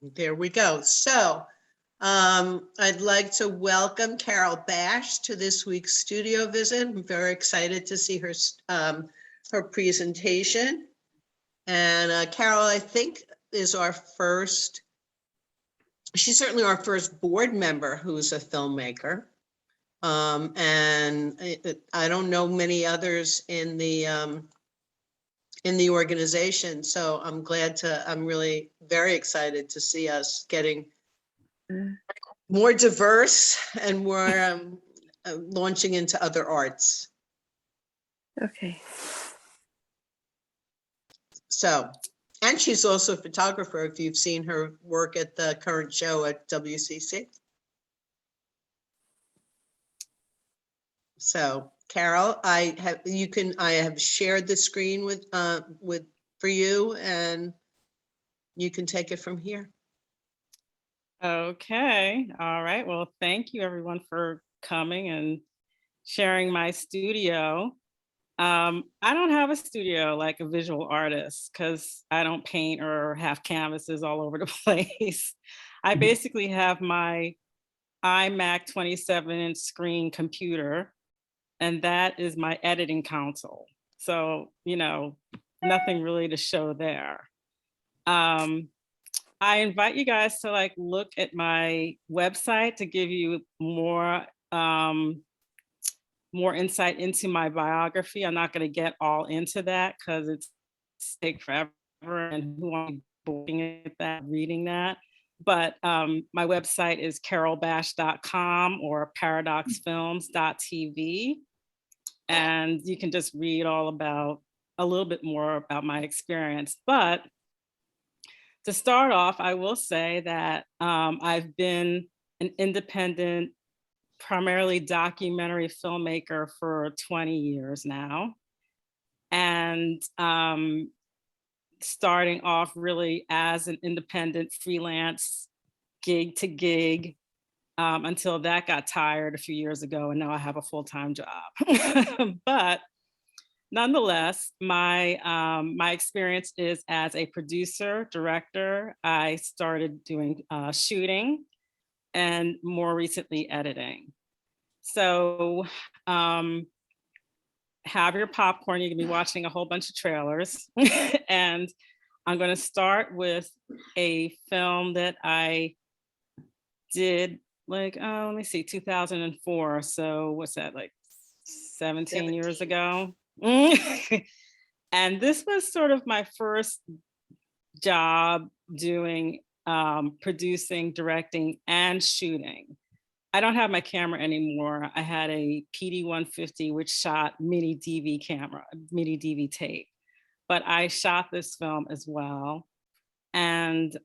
There we go. So I'd like to welcome Carol Bash to this week's studio visit. I'm very excited to see her presentation. And Carol, I think, is she's certainly our first board member who's a filmmaker. And I don't know many others in the organization. So I'm really very excited to see us getting more diverse and more launching into other arts. Okay. So, and she's also a photographer, if you've seen her work at the current show at WCC. So Carol, I have shared the screen for you, and you can take it from here. Okay. All right. Well, thank you everyone for coming and sharing my studio. I don't have a studio like a visual artist because I don't paint or have canvases all over the place. I basically have my iMac 27-inch screen computer, and that is my editing console. So, nothing really to show there. I invite you guys to look at my website to give you more insight into my biography. I'm not going to get all into that because it's take forever, and who wants to be looking at that, reading that. But my website is carolbash.com or paradoxfilms.tv. And you can just read a little bit more about my experience. But to start off, I will say that I've been an independent, primarily documentary filmmaker for 20 years now. And starting off really as an independent freelance gig to gig until that got tired a few years ago, and now I have a full-time job. But nonetheless, my experience is as a producer, director. I started doing shooting and more recently editing. So have your popcorn. You're gonna be watching a whole bunch of trailers. And I'm gonna start with a film that I did let me see, 2004. So what's that, 17 years ago? And this was sort of my first job doing producing, directing, and shooting. I don't have my camera anymore. I had a PD-150, which shot mini DV tape. But I shot this film as well. And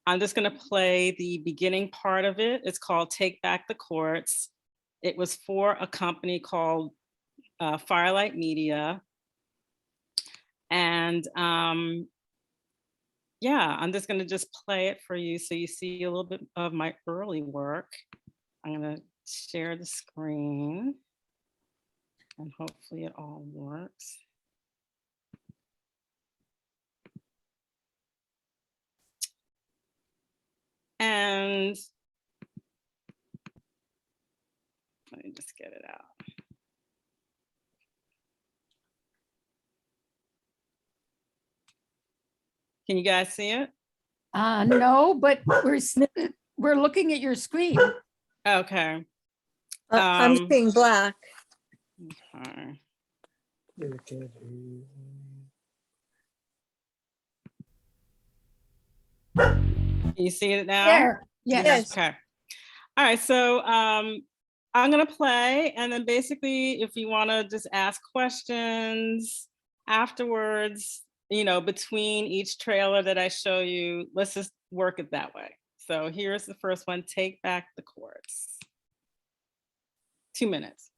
I'm just gonna play the beginning part of it. It's called Take Back the Courts. It was for a company called Firelight Media. And yeah, I'm just gonna play it for you so you see a little bit of my early work. I'm gonna share the screen and hopefully it all works. And let me just get it out. Can you guys see it? No, but we're looking at your screen. Okay. I'm seeing black. Okay. Can you see it now? There. Yes. Okay. All right. So I'm gonna play, and then basically, if you want to just ask questions afterwards, between each trailer that I show you, let's just work it that way. So here's the first one, Take Back the Courts. 2 minutes.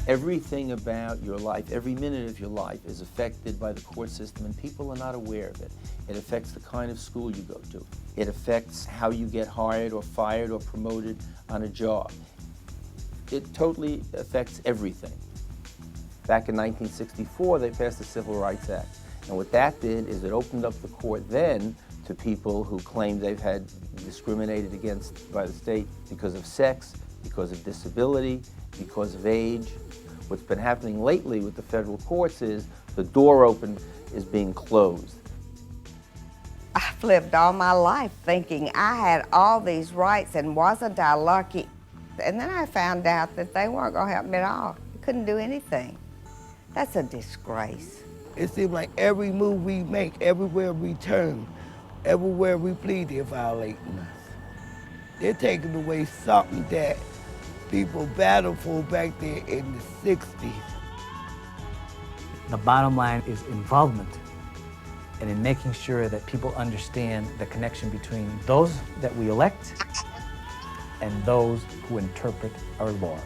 Everything about your life, every minute of your life is affected by the court system, and people are not aware of it. It affects the kind of school you go to. It affects how you get hired or fired or promoted on a job. It totally affects everything. Back in 1964, they passed the Civil Rights Act. And what that did is it opened up the court then to people who claimed they've had discriminated against by the state because of sex, because of disability, because of age. What's been happening lately with the federal courts is the door open is being closed. I've lived all my life thinking I had all these rights and wasn't I lucky? And then I found out that they weren't going to help me at all. I couldn't do anything. That's a disgrace. It seems like every move we make, everywhere we turn, everywhere we plead, they're violating us. They're taking away something that people battled for back there in the 60s. The bottom line is involvement and in making sure that people understand the connection between those that we elect and those who interpret our laws.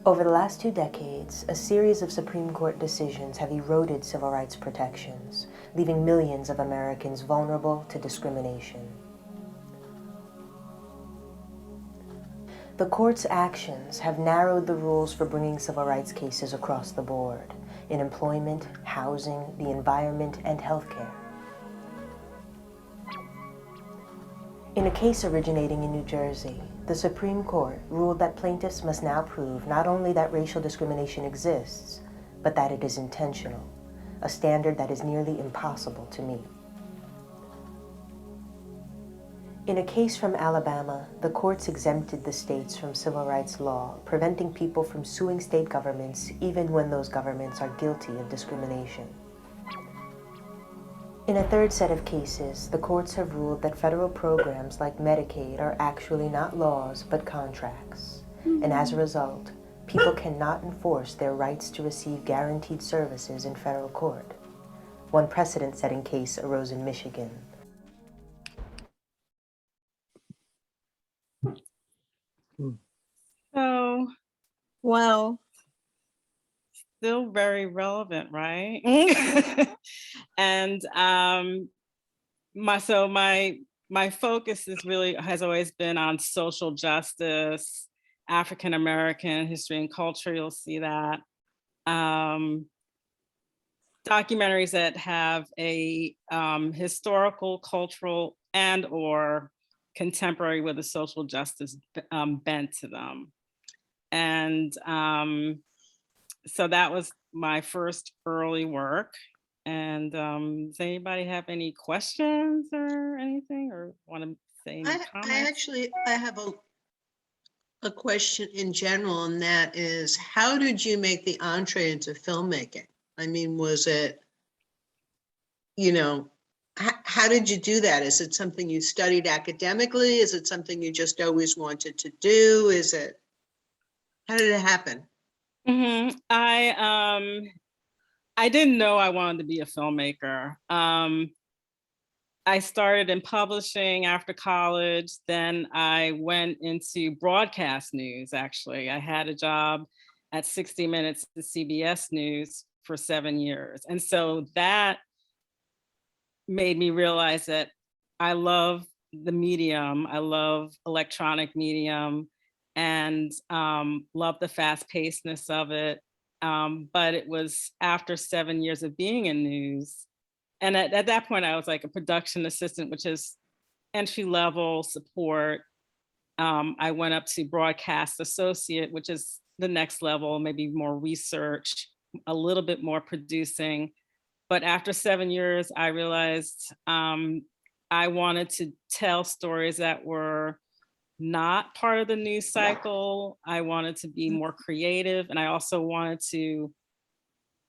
Over the last 2 decades, a series of Supreme Court decisions have eroded civil rights protections, leaving millions of Americans vulnerable to discrimination. The court's actions have narrowed the rules for bringing civil rights cases across the board, in employment, housing, the environment, and healthcare. In a case originating in New Jersey, the Supreme Court ruled that plaintiffs must now prove not only that racial discrimination exists, but that it is intentional, a standard that is nearly impossible to meet. In a case from Alabama, the courts exempted the states from civil rights law, preventing people from suing state governments even when those governments are guilty of discrimination. In a third set of cases, the courts have ruled that federal programs like Medicaid are actually not laws, but contracts. And as a result, people cannot enforce their rights to receive guaranteed services in federal court. One precedent-setting case arose in Michigan. So, Wow. still very relevant, right? And my focus has always been on social justice, African American history and culture. You'll see that. Documentaries that have a historical, cultural, and or contemporary with a social justice bent to them. And so that was my first early work. And does anybody have any questions or anything, or want to say any comments? I have a question in general, and that is, how did you make the entree into filmmaking? I mean, was it, how did you do that? Is it something you studied academically? Is it something you just always wanted to do? How did it happen? Mm-hmm. I didn't know I wanted to be a filmmaker. I started in publishing after college. Then I went into broadcast news, actually. I had a job at 60 Minutes to CBS News for 7 years. And so that made me realize that I love the medium. I love electronic medium and love the fast-pacedness of it. But it was after 7 years of being in news. And at that point, I was like a production assistant, which is entry-level support. I went up to broadcast associate, which is the next level, maybe more research, a little bit more producing. But after 7 years, I realized I wanted to tell stories that were not part of the news cycle. I wanted to be more creative, and I also wanted to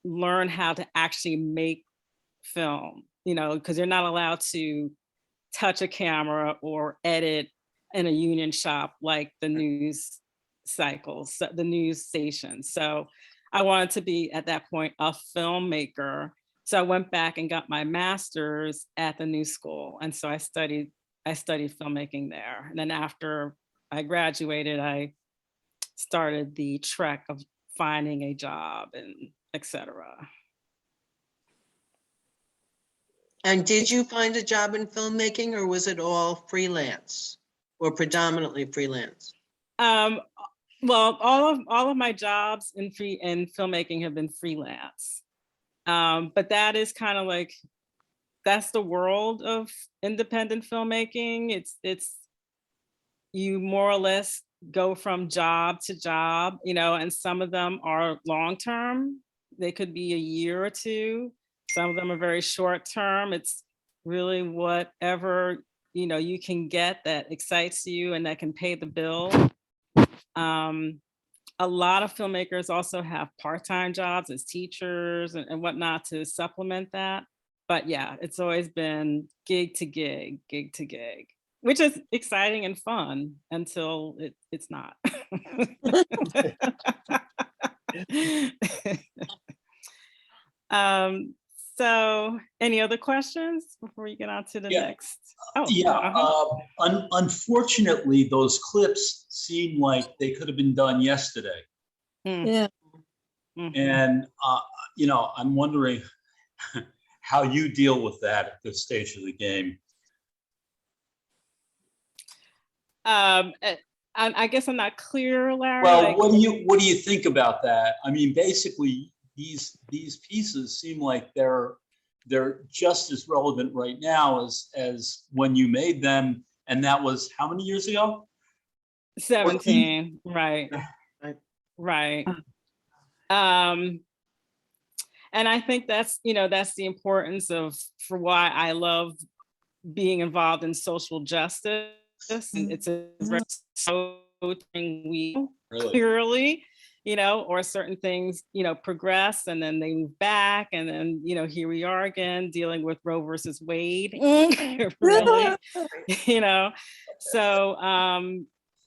learn how to actually make film, because you're not allowed to touch a camera or edit in a union shop like the news cycles, the news stations. So I wanted to be, at that point, a filmmaker. So I went back and got my master's at the New School. And so I studied filmmaking there. And then after I graduated, I started the trek of finding a job and et cetera. And did you find a job in filmmaking, or was it all freelance? or predominantly freelance? Well, all of my jobs in filmmaking have been freelance. But that is kind of like, that's the world of independent filmmaking. It's you more or less go from job to job, and some of them are long-term. They could be a year or two. Some of them are very short-term. It's really whatever, you can get that excites you and that can pay the bill. A lot of filmmakers also have part-time jobs as teachers and whatnot to supplement that. But yeah, it's always been gig to gig, which is exciting and fun until it's not. So any other questions before we get on to the next? Oh, yeah. Unfortunately, those clips seem like they could have been done yesterday. Yeah. And, I'm wondering how you deal with that at this stage of the game. I guess I'm not clear, Larry. Well, what do you think about that? I mean, basically, these pieces seem like they're just as relevant right now as when you made them, and that was how many years ago? 17, right. And I think that's the importance for why I love being involved in social justice. And it's a very thing we clearly, or certain things, progress and then they move back. And then, here we are again dealing with Roe versus Wade. Really, So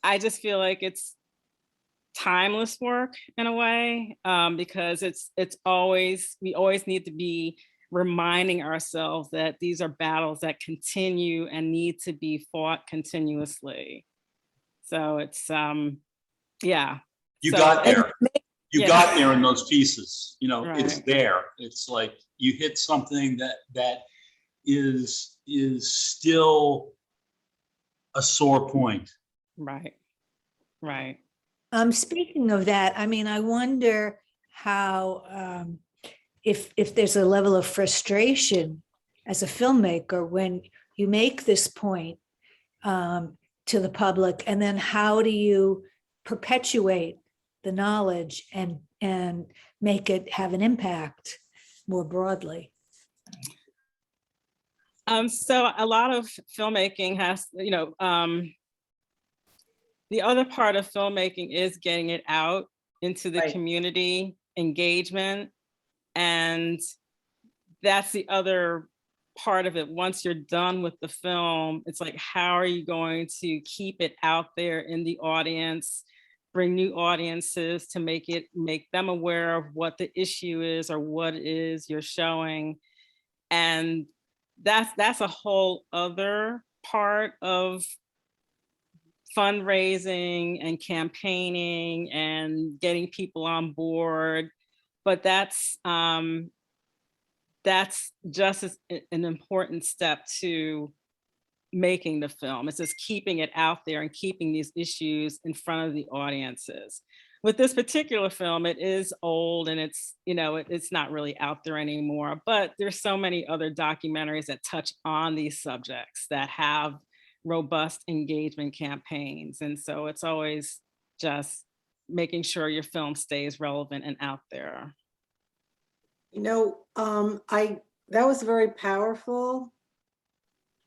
I just feel like it's timeless work in a way, because we always need to be reminding ourselves that these are battles that continue and need to be fought continuously. So it's you got there. You got there in those pieces. Right. It's there. It's like you hit something that is still a sore point. Right. Speaking of that, I mean, I wonder how if there's a level of frustration as a filmmaker when you make this point to the public, and then how do you perpetuate the knowledge and make it have an impact more broadly? So a lot of filmmaking has, the other part of filmmaking is getting it out into the community, engagement. And that's the other part of it. Once you're done with the film, it's like, how are you going to keep it out there in the audience, bring new audiences to make them aware of what the issue is or what it is you're showing. And that's a whole other part of fundraising and campaigning and getting people on board. But that's just as an important step to making the film. It's just keeping it out there and keeping these issues in front of the audiences. With this particular film, it is old and it's not really out there anymore, but there's so many other documentaries that touch on these subjects that have robust engagement campaigns. And so it's always just making sure your film stays relevant and out there. That was very powerful.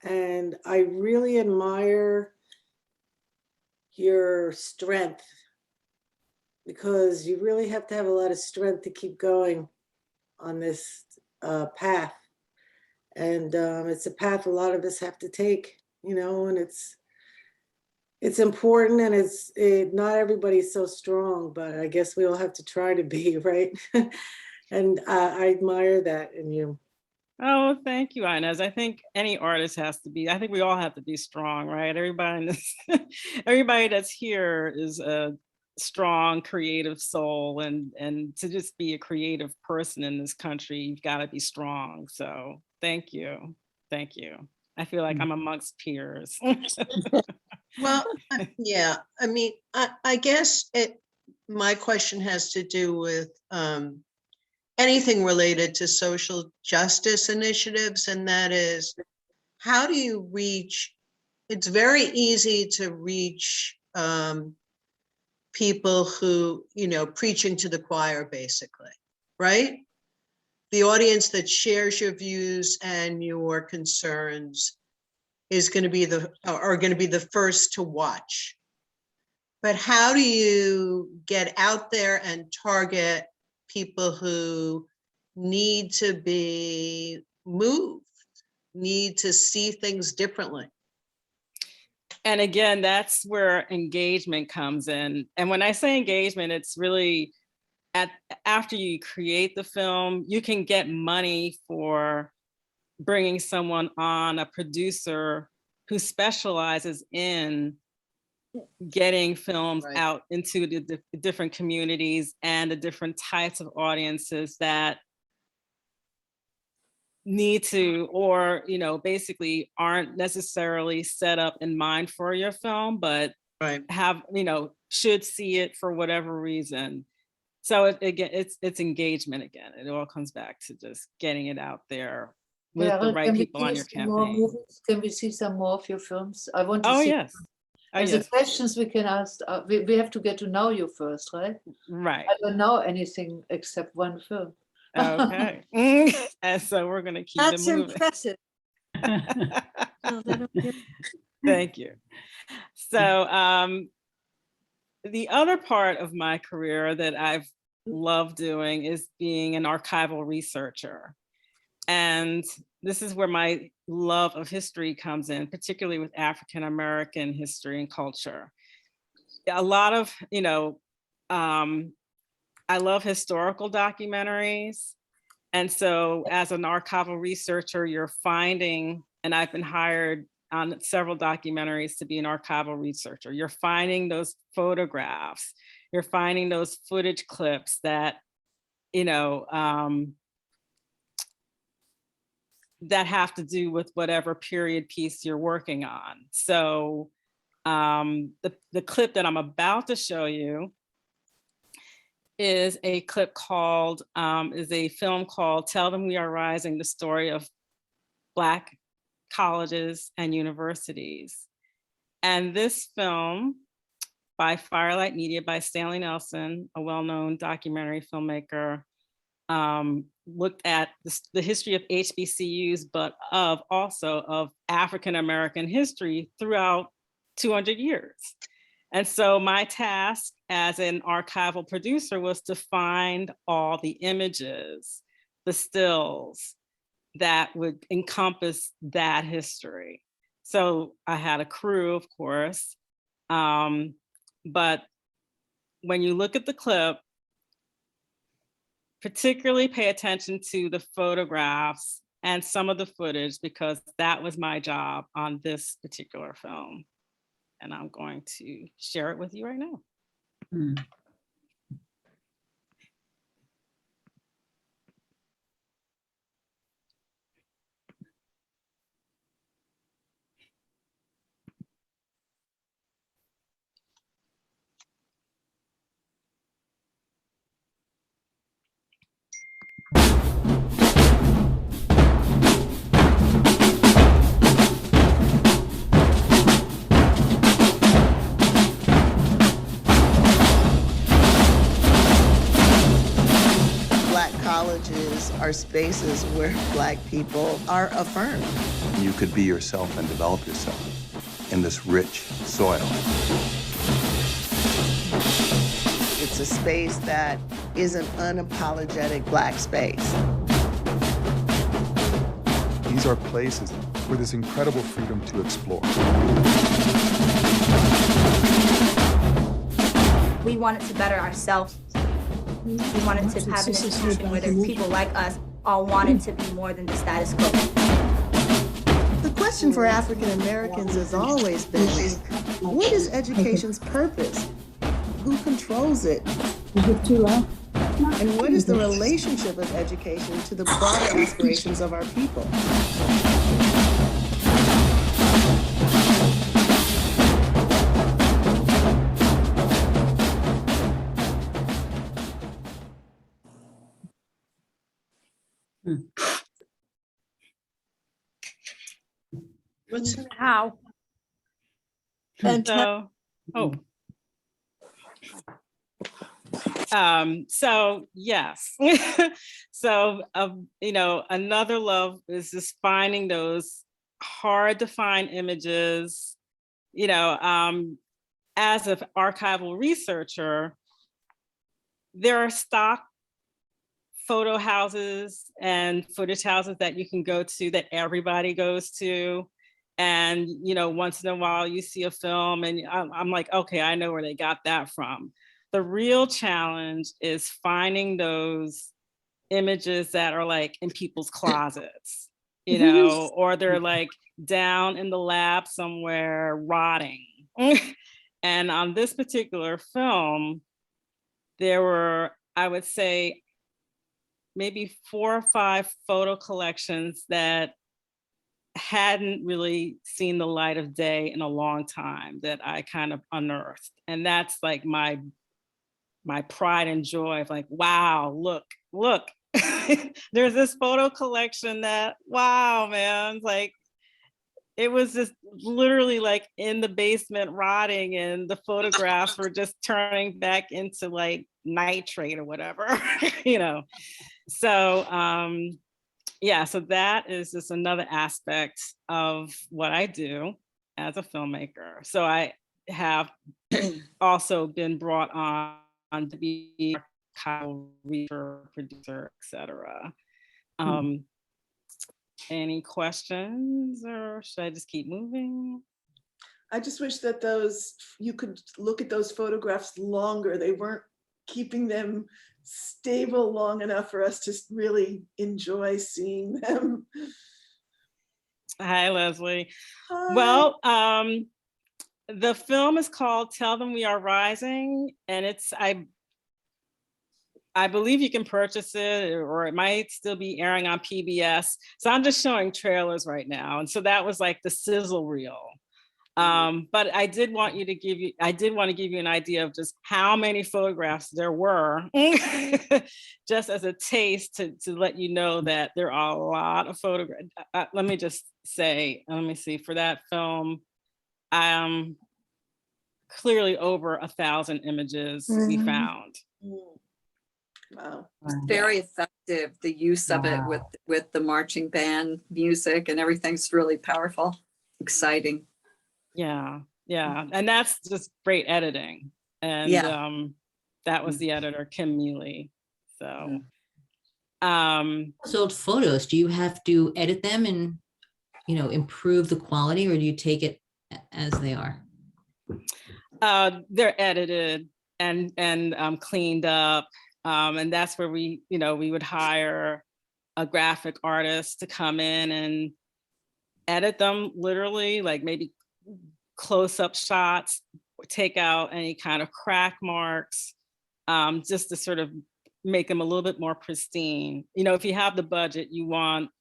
And I really admire your strength, because you really have to have a lot of strength to keep going on this path. And it's a path a lot of us have to take, and it's important, and not everybody's so strong, but I guess we all have to try to be, right? And I admire that in you. Oh, thank you, Inez. I think any artist has to be, I think we all have to be strong, right? Everybody that's here is a strong creative soul, and to just be a creative person in this country, you've got to be strong. So thank you. I feel like I'm amongst peers. Well, yeah, I mean, I guess my question has to do with anything related to social justice initiatives, and that is, how do you reach, it's very easy to reach people who, preaching to the choir, basically, right? The audience that shares your views and your concerns is going to be are going to be the first to watch. But how do you get out there and target people who need to be moved, need to see things differently? And again, that's where engagement comes in. And when I say engagement, it's really after you create the film, you can get money for bringing someone on, a producer who specializes in getting films out into the different communities and the different types of audiences that need to, or basically aren't necessarily set up in mind for your film, but have, should see it for whatever reason. So again, it's engagement again. It all comes back to just getting it out there with the right people on your campaign. Can we see some more of your films? I want to Oh, see. yes. And the questions we can ask, we have to get to know you first, right? Right. I don't know anything except one film. Okay. And so we're going to keep That's it moving. impressive. Thank you. So the other part of my career that I've loved doing is being an archival researcher. And this is where my love of history comes in, particularly with African-American history and culture. A lot of, I love historical documentaries. And so as an archival researcher, you're finding, and I've been hired on several documentaries to be an archival researcher. You're finding those photographs, you're finding those footage clips that, that have to do with whatever period piece you're working on. So the clip that I'm about to show you is a clip called, is a film called Tell Them We Are Rising, the story of Black colleges and universities. And this film by Firelight Media, by Stanley Nelson, a well-known documentary filmmaker, looked at the history of HBCUs, but also of African-American history throughout 200 years. And so my task as an archival producer was to find all the images, the stills that would encompass that history. So I had a crew, of course, but when you look at the clip, particularly pay attention to the photographs and some of the footage, because that was my job on this particular film. And I'm going to share it with you right now. Colleges are spaces where Black people are affirmed. You could be yourself and develop yourself in this rich soil. It's a space that is an unapologetic Black space. These are places where there's incredible freedom to explore. We wanted to better ourselves. We wanted to have an institution where there are people like us all wanted to be more than the status quo. The question for African Americans has always been, what is education's purpose? Who controls it? And what is the relationship of education to the broader aspirations of our people? What's How? So, oh. So yes. So, you know, another love is just finding those hard to find images, you know, as an archival researcher, there are stock photo houses and footage houses that you can go to that everybody goes to. And, you know, once in a while you see a film and I'm like, okay, I know where they got that from. The real challenge is finding those images that are like in people's closets, you know, or they're like down in the lab somewhere rotting. And on this particular film, there were, I would say, maybe 4 or 5 photo collections that hadn't really seen the light of day in a long time that I kind of unearthed. And that's like my pride and joy of like, wow, look, there's this photo collection that, wow, man, like, it was just literally like in the basement rotting and the photographs were just turning back into like nitrate or whatever, you know? So, yeah, so that is just another aspect of what I do as a filmmaker. So I have also been brought on to be a reader, producer, etc. Any questions, or should I just keep moving? I just wish that you could look at those photographs longer. They weren't keeping them stable long enough for us to really enjoy seeing them. Hi, Leslie. Hi. Well, the film is called Tell Them We Are Rising, and it's, I believe you can purchase it, or it might still be airing on PBS. So I'm just showing trailers right now. And so that was like the sizzle reel. But I did want to give you an idea of just how many photographs there were, just as a taste to let you know that there are a lot of photographs. Let me just say, let me see, for that film, clearly over 1,000 images we found. Wow. It's very effective, the use of it with the marching band music and everything's really powerful, exciting. Yeah, and that's just great editing. And that was the editor, Kim Mealy. So old photos, do you have to edit them and, you know, improve the quality, or do you take it as they are? They're edited and cleaned up. And that's where we would hire a graphic artist to come in and edit them literally, like maybe close-up shots, take out any kind of crack marks, just to sort of make them a little bit more pristine. You know, if you have the budget, you want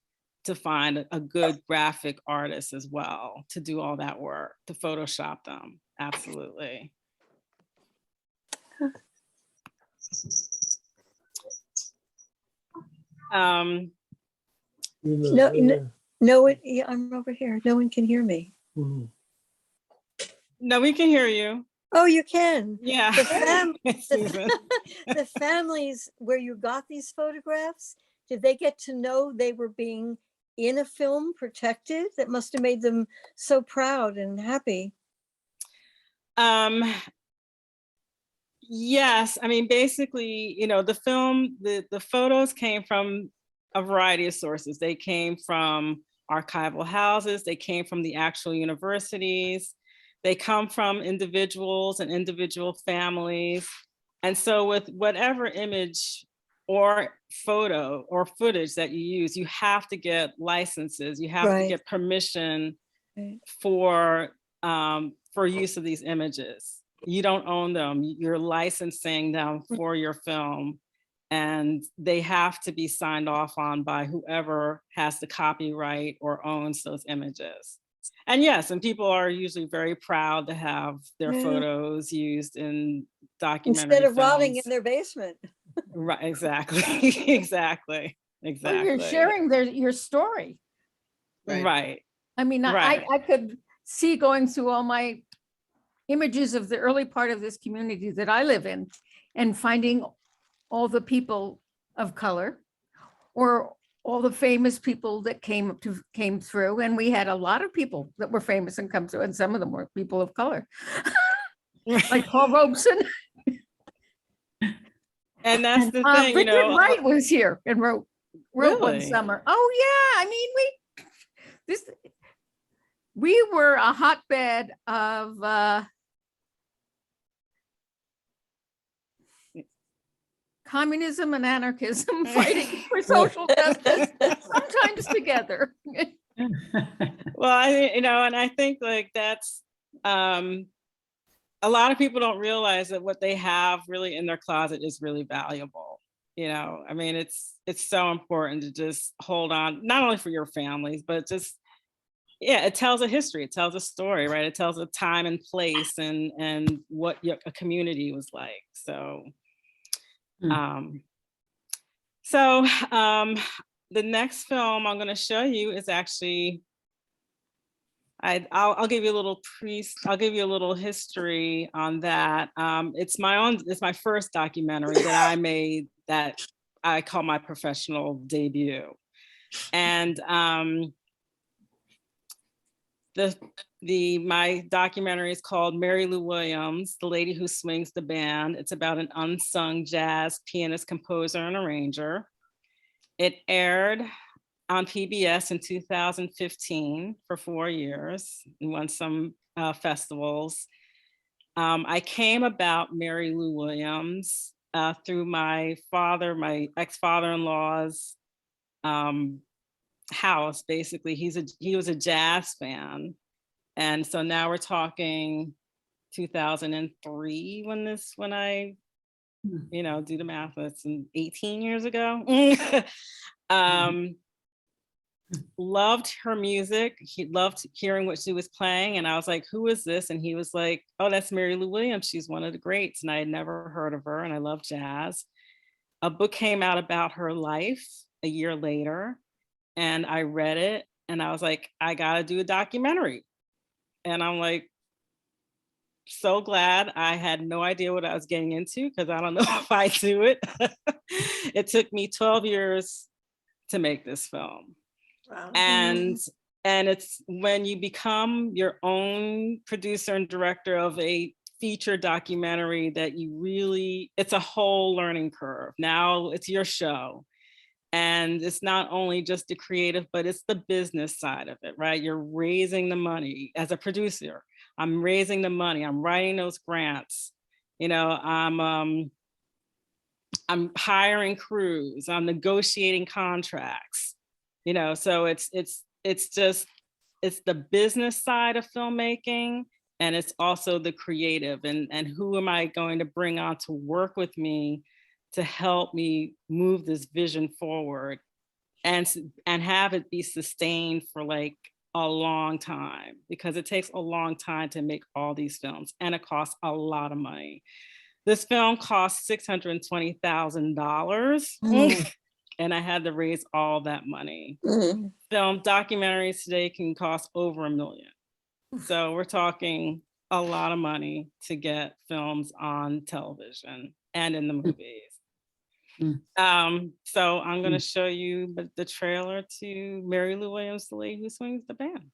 to find a good graphic artist as well to do all that work, to Photoshop them. Absolutely. I'm over here. No one can hear me. No, we can hear you. Oh, you can. Yeah. The families where you got these photographs, did they get to know they were being in a film protected? That must have made them so proud and happy. Yes, I mean, basically, you know, the film, the photos came from a variety of sources. They came from archival houses, they came from the actual universities, they come from individuals and individual families. And so with whatever image or photo or footage that you use, you have to get licenses, you have to get permission for use of these images. You don't own them, you're licensing them for your film, and they have to be signed off on by whoever has the copyright or owns those images. And yes, and people are usually very proud to have their photos used in documentary instead of films. rotting in their basement. Right, exactly, exactly. Well, you're sharing your story. Right. I mean, Right. I could see going through all my images of the early part of this community that I live in and finding all the people of color or all the famous people that came through. And we had a lot of people that were famous and come through, and some of them were people of color. Like Paul Robeson. And that's the thing, you Richard know. Wright was here and wrote one Really? summer. Oh yeah, I mean we were a hotbed of communism and anarchism fighting for social justice, sometimes together. Well, and I think like that's a lot of people don't realize that what they have really in their closet is really valuable. I mean, it's so important to just hold on, not only for your families, but just, yeah, it tells a history, it tells a story, right? It tells a time and place and what a community was like. So, the next film I'm going to show you is actually, I'll give you a little I'll give you a little history on that. It's my first documentary that I made that I call my professional debut. And my documentary is called Mary Lou Williams, The Lady Who Swings the Band. It's about an unsung jazz pianist, composer, and arranger. It aired on PBS in 2015 for 4 years and won some festivals. I came about Mary Lou Williams through my ex-father-in-law's house. Basically, he was a jazz fan. And so now we're talking 2003 when I, do the math, that's 18 years ago. Loved her music. He loved hearing what she was playing. And I was like, who is this? And he was like, oh, that's Mary Lou Williams. She's one of the greats. And I had never heard of her, and I love jazz. A book came out about her life a year later, and I read it and I was like, I gotta do a documentary. And I'm like, so glad. I had no idea what I was getting into because I don't know if I do it. It took me 12 years to make this film. Wow. And it's when you become your own producer and director of a feature documentary that it's a whole learning curve. Now it's your show. And it's not only just the creative, but it's the business side of it, right? You're raising the money as a producer. I'm raising the money. I'm writing those grants. I'm hiring crews. I'm negotiating contracts. So it's the business side of filmmaking, and it's also the creative. And who am I going to bring on to work with me to help me move this vision forward and have it be sustained for like a long time, because it takes a long time to make all these films and it costs a lot of money. This film cost $620,000 and I had to raise all that money. Film documentaries today can cost over $1 million. So we're talking a lot of money to get films on television and in the movies. So I'm going to show you the trailer to Mary Lou Williams, The Lady Who Swings the Band.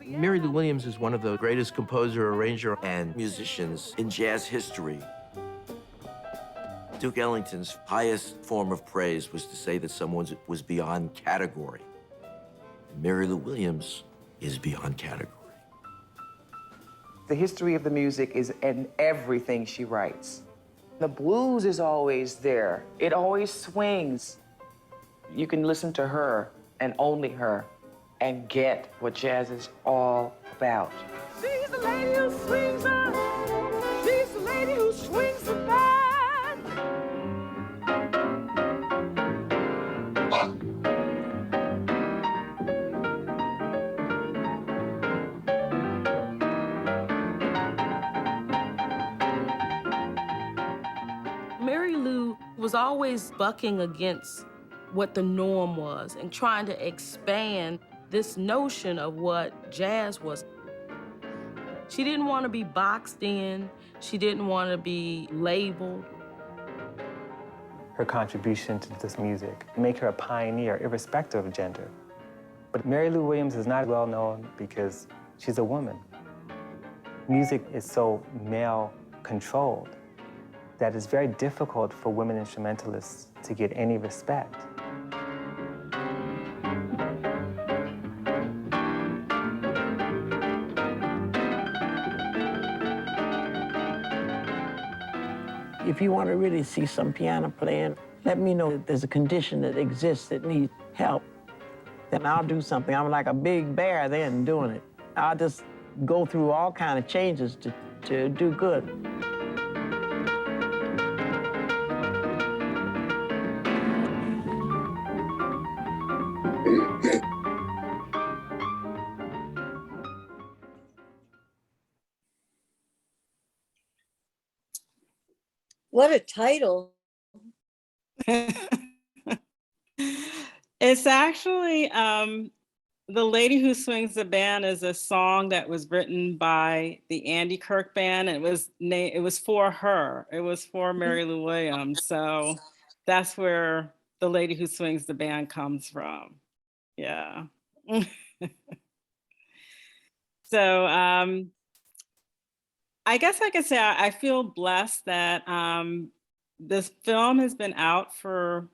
Mary Lou Williams is one of the greatest composer, arranger, and musicians in jazz history. Duke Ellington's highest form of praise was to say that someone was beyond category. Mary Lou Williams is beyond category. The history of the music is in everything she writes. The blues is always there. It always swings. You can listen to her and only her and get what jazz is all about. She's the lady who swings her. She's the lady who swings the band. Mary Lou was always bucking against what the norm was and trying to expand this notion of what jazz was. She didn't want to be boxed in. She didn't want to be labeled. Her contribution to this music make her a pioneer, irrespective of gender. But Mary Lou Williams is not well known because she's a woman. Music is so male-controlled that it's very difficult for women instrumentalists to get any respect. If you want to really see some piano playing, let me know if there's a condition that exists that needs help. Then I'll do something. I'm like a big bear then doing it. I'll just go through all kind of changes to do good. What a title. It's actually The Lady Who Swings the Band is a song that was written by the Andy Kirk Band. And it was for her. It was for Mary Lou Williams. So that's where The Lady Who Swings the Band comes from. Yeah. So I guess I could say I feel blessed that this film has been out for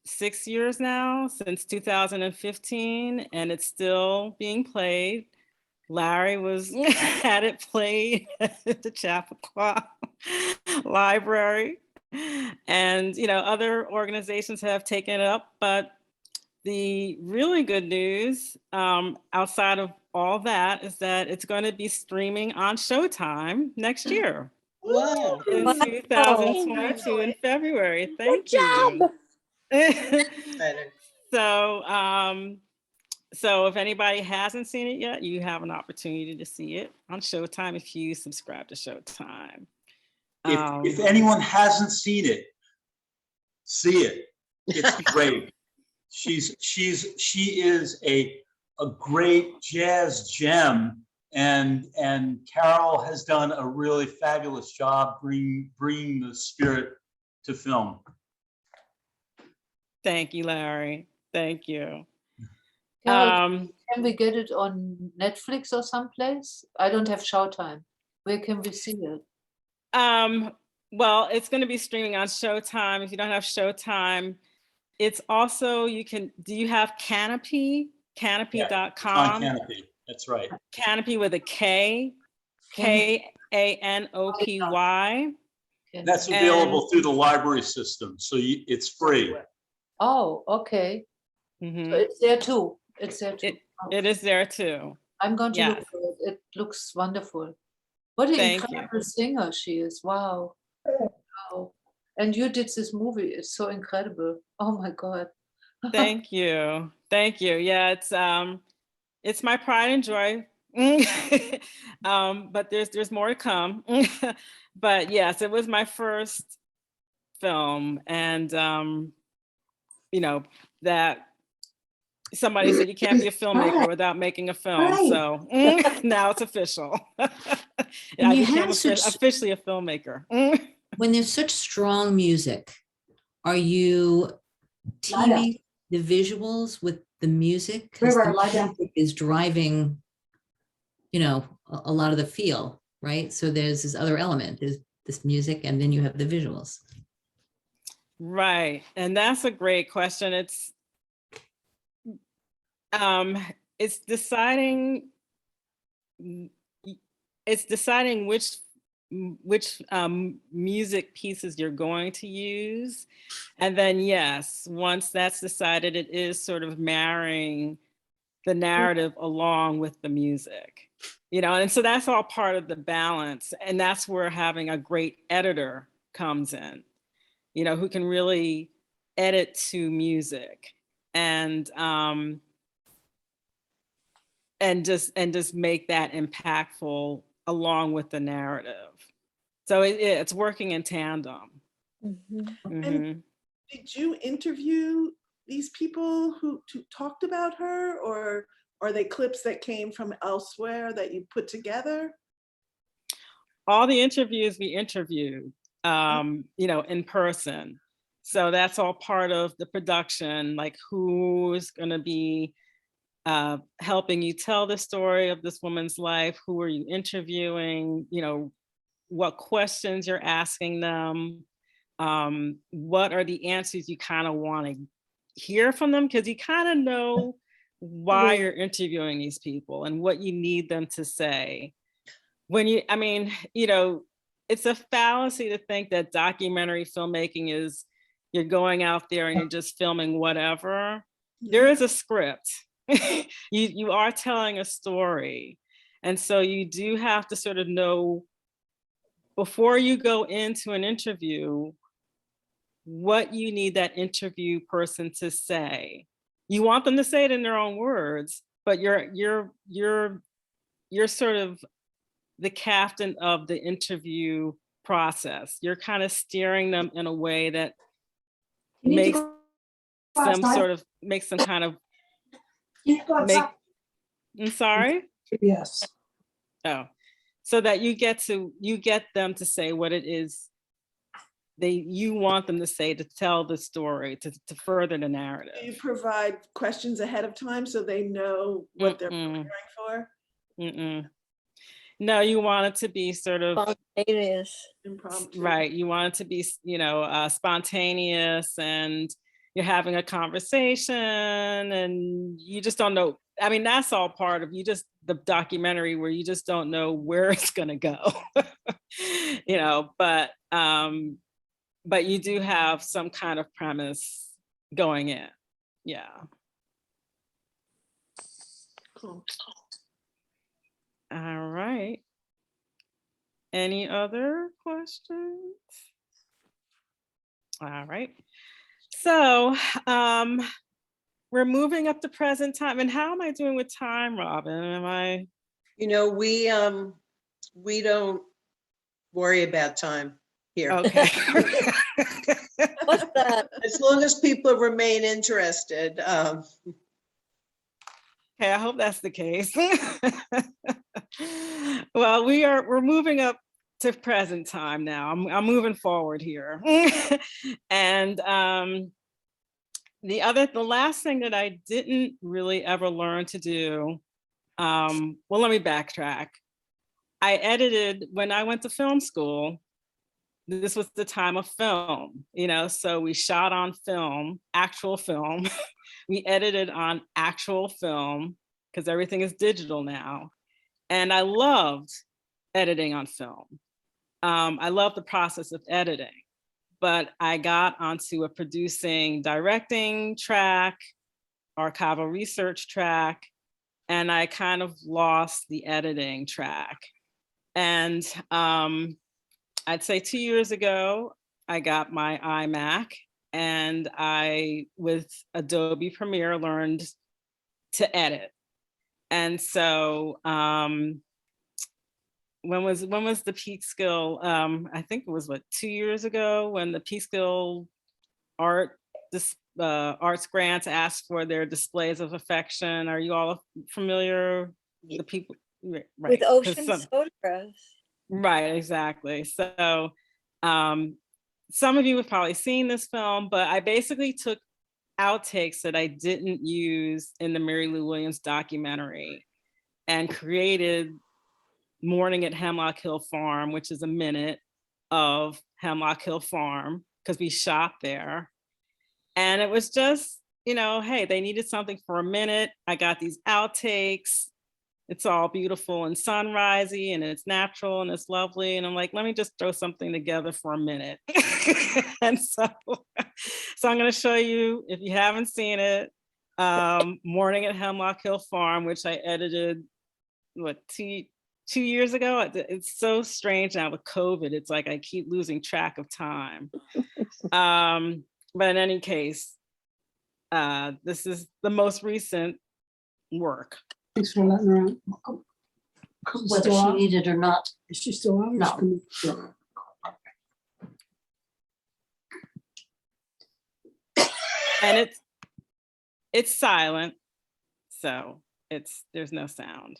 6 years now, since 2015, and it's still being played. Larry had it played at the Chappaqua Library, and other organizations have taken it up. But the really good news, outside of all that, is that it's going to be streaming on Showtime next year. Wow. In 2022 in February. Thank you. So if anybody hasn't seen it yet, you have an opportunity to see it on Showtime if you subscribe to Showtime. If anyone hasn't seen it, see it. It's great. She is a great jazz gem, and Carol has done a really fabulous job bringing the spirit to film. Thank you, Larry. Thank you. Carol, can we get it on Netflix or someplace? I don't have Showtime. Where can we see it? Well, it's going to be streaming on Showtime. If you don't have Showtime, it's also, do you have Canopy? Canopy.com. Yeah, on Canopy, that's right. Canopy with a K, Kanopy. That's available through the library system, so it's free. Oh, okay. So it's there too. It's there too. It is there too. I'm going to look for it. It looks wonderful. What an incredible singer she is. Wow. Wow. And you did this movie. It's so incredible. Oh my God. Thank you. Thank you. Yeah, it's my pride and joy. But there's more to come. But yes, it was my first film, and that somebody said you can't be a filmmaker without making a film. So now it's official. I became officially a filmmaker. When there's such strong music, are you teaming the visuals with the music? Because the music is driving, a lot of the feel, right? So there's this other element, there's this music, and then you have the visuals. Right. And that's a great question. It's deciding which music pieces you're going to use. And then, yes, once that's decided, it is sort of marrying the narrative along with the music, and so that's all part of the balance. And that's where having a great editor comes in, who can really edit to music and just make that impactful along with the narrative. So it's working in tandem. And did you interview these people who talked about her, or are they clips that came from elsewhere that you put together? All the interviews we interviewed, in person. So that's all part of the production, like who's going to be helping you tell the story of this woman's life, who are you interviewing, what questions you're asking them, what are the answers you kind of want to hear from them, because you kind of know why you're interviewing these people and what you need them to say. It's a fallacy to think that documentary filmmaking is you're going out there and you're just filming whatever. There is a script. You are telling a story. And so you do have to sort of know before you go into an interview what you need that interview person to say. You want them to say it in their own words, but you're sort of the captain of the interview process. You're kind of steering them in a way that makes them kind of I'm sorry? Yes. Oh, so that you get them to say what it is you want them to say to tell the story, to further the narrative. Do you provide questions ahead of time so they know what they're preparing for? No, you want it to be sort of spontaneous. Impromptu. Right. You want it to be, spontaneous, and you're having a conversation and you just don't know. I mean, that's all part of the documentary where you just don't know where it's going to go, but you do have some kind of premise going in. Yeah. Cool. All right. Any other questions? All right. So we're moving up to present time. And how am I doing with time, Robin? Am I? We don't worry about time here. Okay. What's that? As long as people remain interested. Okay, I hope that's the case. Well, we're moving up to present time now. I'm moving forward here. And the last thing that I didn't really ever learn to do, well, let me backtrack. I edited when I went to film school. This was the time of film, so we shot on film, actual film. We edited on actual film because everything is digital now. And I loved editing on film. I love the process of editing, but I got onto a producing, directing track, archival research track, and I kind of lost the editing track. And I'd say 2 years ago, I got my iMac, and I, with Adobe Premiere, learned to edit. And so when was the Peekskill? I think it was 2 years ago when the Peekskill Arts Grants asked for their displays of affection. Are you all familiar? The people, right? With Ocean's photographs. Right, exactly. So some of you have probably seen this film, but I basically took outtakes that I didn't use in the Mary Lou Williams documentary and created Morning at Hemlock Hill Farm, which is a minute of Hemlock Hill Farm because we shot there. And it was just, hey, they needed something for a minute. I got these outtakes. it's all beautiful and sunrisey and it's natural and it's lovely. And I'm like, let me just throw something together for a minute. And so I'm going to show you, if you haven't seen it, Morning at Hemlock Hill Farm, which I edited, what, 2 years ago. It's so strange now with COVID. It's like I keep losing track of time. But in any case, this is the most recent work. Thanks for letting her out. Whether she needed or not. Is she still on? No. And it's silent, so there's no sound.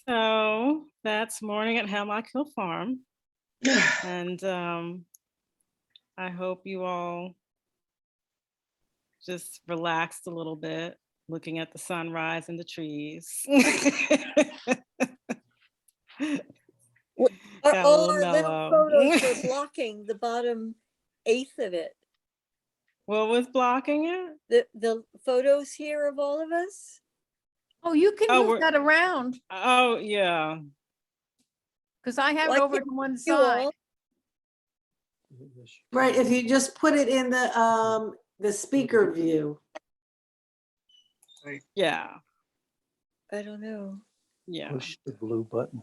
So that's Morning at Hemlock Hill Farm. And I hope you all just relaxed a little bit, looking at the sunrise and the trees. Are Got a all little our little mellow. photos are blocking the bottom eighth of it? What was blocking it? The photos here of all of us? Oh, you can move that around. Oh, yeah. Because I have it Why over can't to one you side. all? Right, if you just put it in the speaker view. Yeah. I don't know. Yeah. Push the blue button.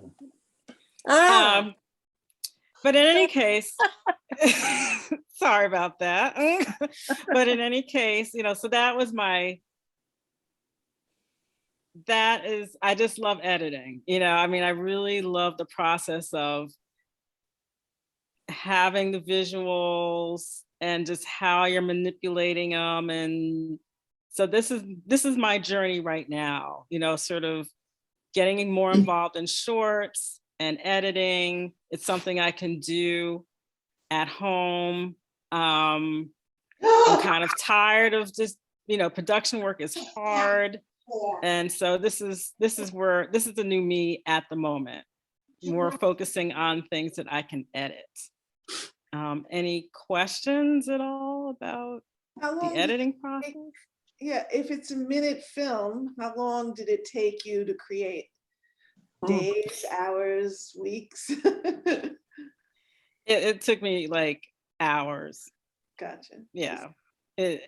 But in any case, sorry about that. But in any case, so that was I just love editing. I mean, I really love the process of having the visuals and just how you're manipulating them. And so this is my journey right now, sort of getting more involved in shorts and editing. It's something I can do at home. I'm kind of tired of just, production work is hard. And so this is the new me at the moment, more focusing on things that I can edit. Any questions at all about the editing process? Yeah, if it's a minute film, how long did it take you to create? Days, hours, weeks? It took me like hours. Gotcha. Yeah. But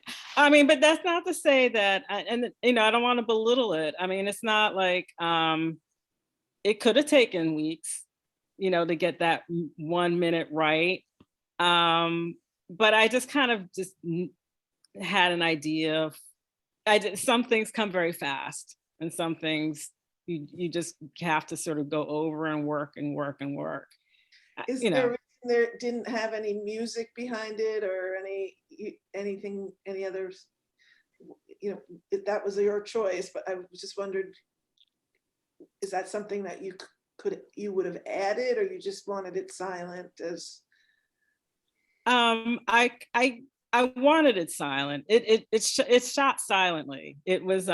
that's not to say that, I don't want to belittle it. I mean, it's not like it could have taken weeks, to get that 1 minute right. But I just kind of just had an idea of, some things come very fast, and some things you just have to sort of go over and work and work and work. Is there a reason there didn't have any music behind it, or any others? If that was your choice, but I just wondered, is that something that you would have added, or you just wanted it silent as? I wanted it silent. It's shot silently. It was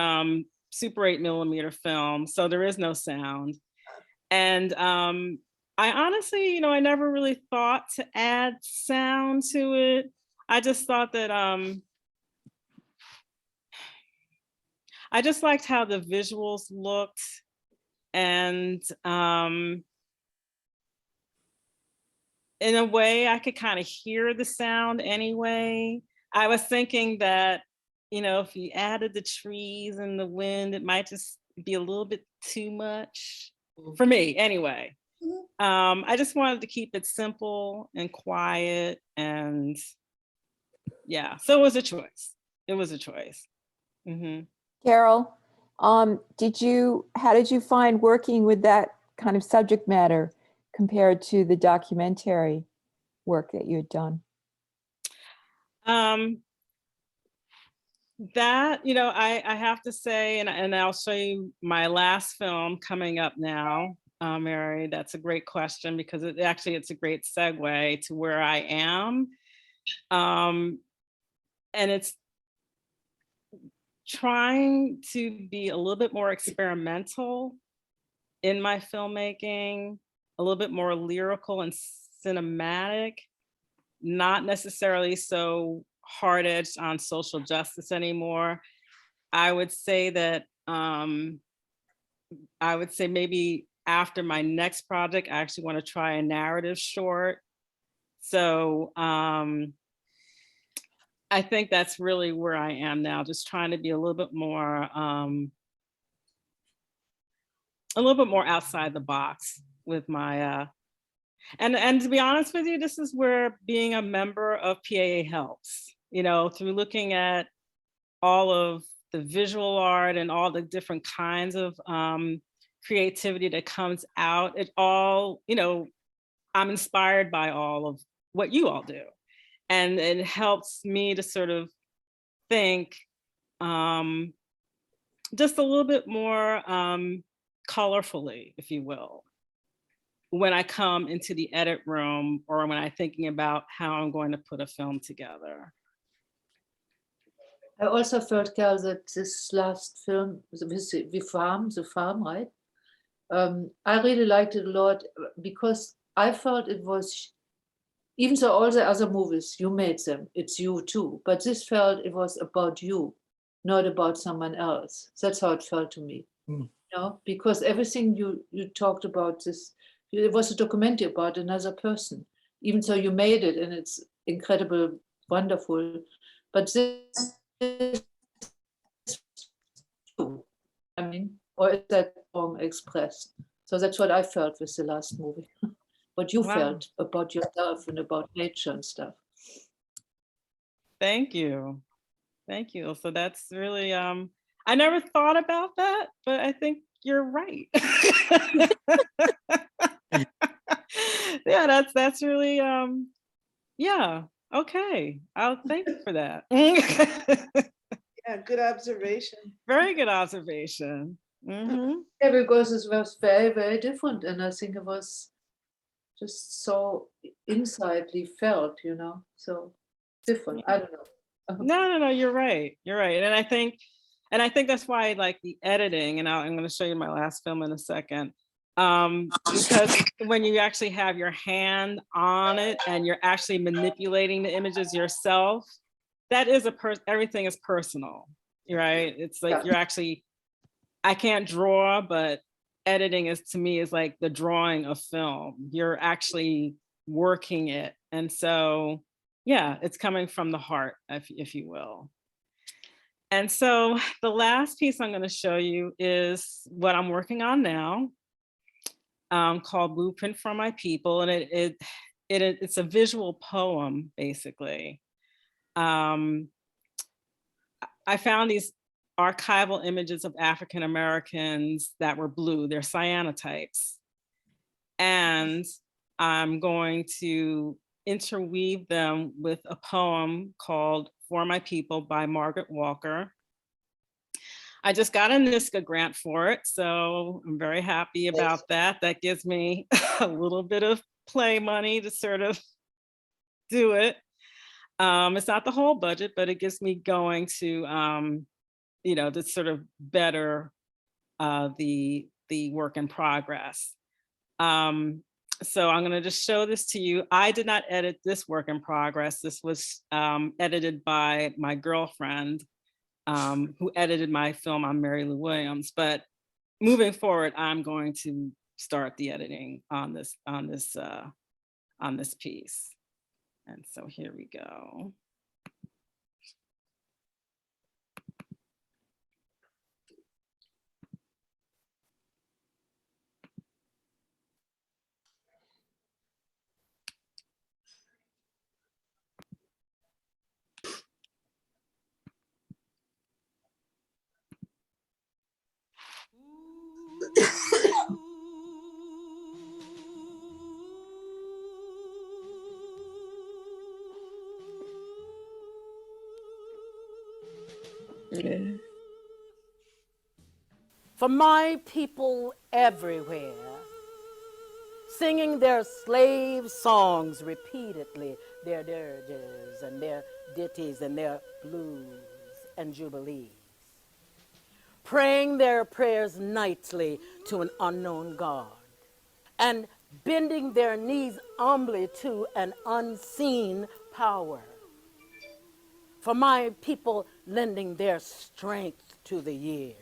Super 8mm film, so there is no sound. And I honestly, I never really thought to add sound to it. I just thought that I just liked how the visuals looked. And in a way, I could kind of hear the sound anyway. I was thinking that, you know, if you added the trees and the wind, it might just be a little bit too much for me anyway. I just wanted to keep it simple and quiet, and yeah, so it was a choice. It was a choice. Carol, how did you find working with that kind of subject matter compared to the documentary work that you had done? That, you know, I have to say, and I'll show you my last film coming up now, Mary. That's a great question, because it's a great segue to where I am. And it's trying to be a little bit more experimental in my filmmaking, a little bit more lyrical and cinematic, not necessarily so hard-edged on social justice anymore. I would say that, maybe after my next project, I actually want to try a narrative short. So I think that's really where I am now, just trying to be a little bit more outside the box with my, and to be honest with you, this is where being a member of PAA helps, you know, through looking at all of the visual art and all the different kinds of creativity that comes out. It all, you know, I'm inspired by all of what you all do. And it helps me to sort of think just a little bit more colorfully, if you will, when I come into the edit room or when I'm thinking about how I'm going to put a film together. I also felt, Carol, that this last film, the farm, right? I really liked it a lot because I felt it was, even though all the other movies, you made them, it's you too, but this felt it was about you, not about someone else. That's how it felt to me, you know, because everything you talked about this, it was a documentary about another person, even though you made it and it's incredible, wonderful, but this, I mean, or is that wrong expressed? So that's what I felt with the last movie. What you felt about yourself and about nature and stuff. Thank you. Thank you. So that's really, I never thought about that, but I think you're right. Yeah, that's really, yeah, okay. I'll thank you for that. Yeah, good observation. Very good observation. Yeah, because it was very, very different. And I think it was just so insidely felt, you know, so different. I don't know. No, you're right. You're right. And I think that's why I like the editing, and I'm going to show you my last film in a second. Because when you actually have your hand on it and you're actually manipulating the images yourself, that is everything is personal, right? It's like you're actually, I can't draw, but editing is, to me, is like the drawing of film. You're actually working it. And so, yeah, it's coming from the heart, if you will. And so the last piece I'm going to show you is what I'm working on now, called Blueprint for My People. And it's a visual poem, basically. I found these archival images of African Americans that were blue. They're cyanotypes. And I'm going to interweave them with a poem called For My People by Margaret Walker. I just got a NYSCA grant for it, so I'm very happy about that. That gives me a little bit of play money to sort of do it. It's not the whole budget, but it gets me going to, you know, to sort of better the work in progress. So I'm gonna just show this to you. I did not edit this work in progress. This was edited by my girlfriend, who edited my film on Mary Lou Williams. But moving forward, I'm going to start the editing on this piece. And so here we go. For my people everywhere, singing their slave songs repeatedly, their dirges and their ditties and their blues and jubilees, praying their prayers nightly to an unknown God, and bending their knees humbly to an unseen power. For my people lending their strength to the years,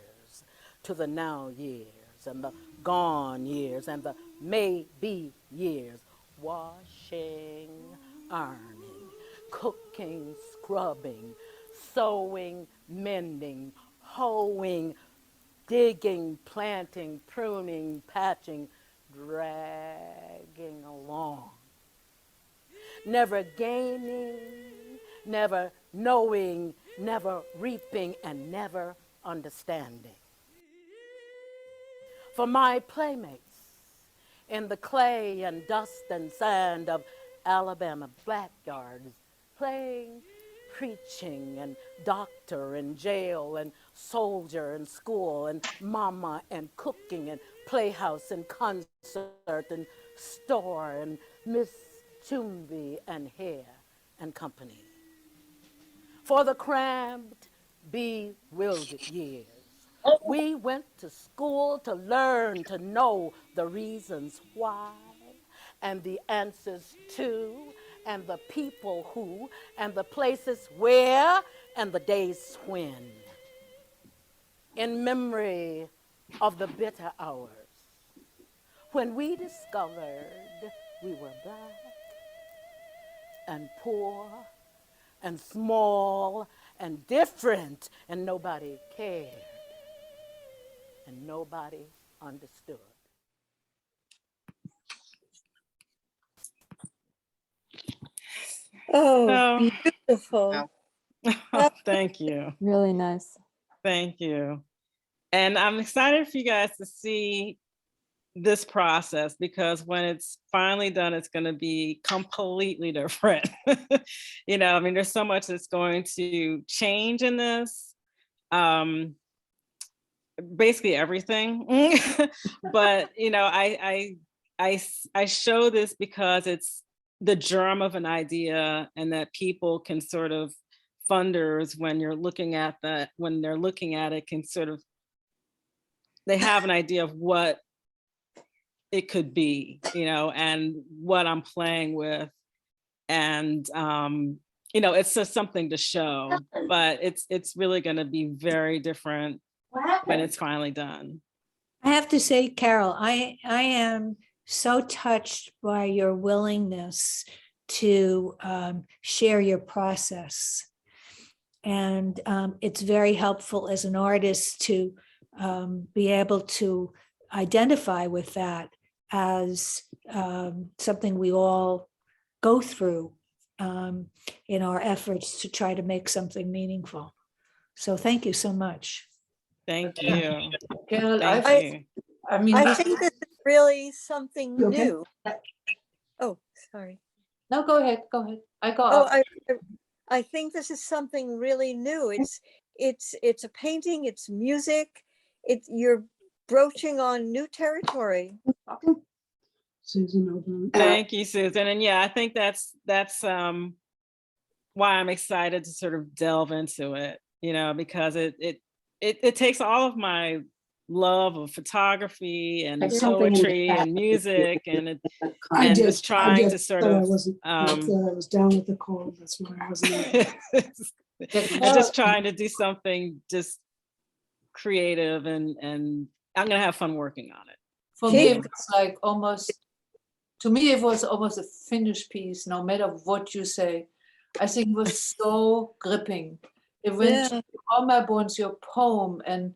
to the now years, and the gone years, and the maybe years, washing, ironing, cooking, scrubbing, sewing, mending, hoeing, digging, planting, pruning, patching, dragging along. Never gaining, never knowing, never reaping, and never understanding. For my playmates in the clay and dust and sand of Alabama backyards, playing, preaching, and doctor and jail and soldier and school and mama and cooking and playhouse and concert and store and Miss Chumby and hair and company. For the cramped, bewildered years, we went to school to learn, to know the reasons why, and the answers to, and the people who, and the places where, and the days when. In memory of the bitter hours, when we discovered we were black and poor and small and different, and nobody cared. And nobody understood. Oh, beautiful. Thank you. Really nice. Thank you. And I'm excited for you guys to see this process, because when it's finally done, it's going to be completely different. You know, I mean, there's so much that's going to change in this. Basically everything. But, you know, I show this because it's the germ of an idea, and that people can sort of, funders, when you're looking at that, when they're looking at it, can sort of, they have an idea of what it could be, you know, and what I'm playing with. And, you know, it's just something to show, but it's really going to be very different when it's finally done. I have to say, Carol, I am so touched by your willingness to share your process. And it's very helpful as an artist to be able to identify with that as something we all go through in our efforts to try to make something meaningful. So thank you so much. Thank you. Carol, Thank you. I mean, I think this is really something new. Oh, sorry. No, go ahead. Go ahead. I think this is something really new. It's a painting. It's music. You're broaching on new territory. Susan. Thank you, Susan. And yeah, I think that's why I'm excited to sort of delve into it, you know, because it takes all of my love of photography and poetry and music, and just trying to sort of I was down with the cold. That's why I wasn't. and just trying to do something just creative and I'm gonna have fun working on it. For me, it was like almost, to me, it was almost a finished piece, no matter what you say. I think it was so gripping. It went to all my bones, your poem, and